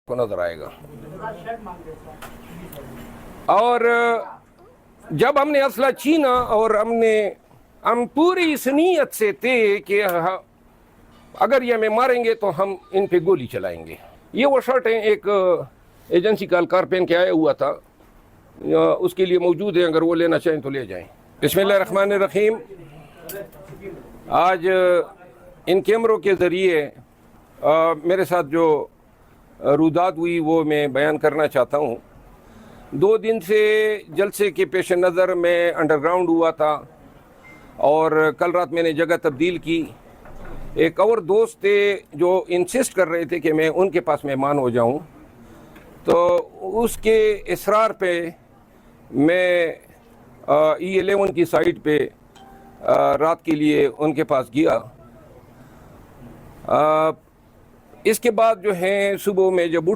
کو نظر آئے گا. اور جب ہم نے اسلحہ چھینا اور ہم پوری اس نیت سے تھے کہ اگر یہ ہمیں ماریں گے تو ہم ان پہ گولی چلائیں گے. یہ وہ شرٹیں ایک ایجنسی کا اہلکار پہن کے آیا ہوا تھا, اس کے لیے موجود ہے, اگر وہ لینا چاہیں تو لے جائیں. بسم اللہ الرحمن الرحیم. آج ان کیمروں کے ذریعے میرے ساتھ جو رودات ہوئی وہ میں بیان کرنا چاہتا ہوں. 2 دن سے جلسے کے پیش نظر میں انڈر گراؤنڈ ہوا تھا اور کل رات میں نے جگہ تبدیل کی. ایک اور دوست تھے جو انسسٹ کر رہے تھے کہ میں ان کے پاس مہمان ہو جاؤں, تو اس کے اصرار پہ میں E11 کی سائٹ پہ رات کے لیے ان کے پاس گیا. اس کے بعد جو ہیں صبح میں جب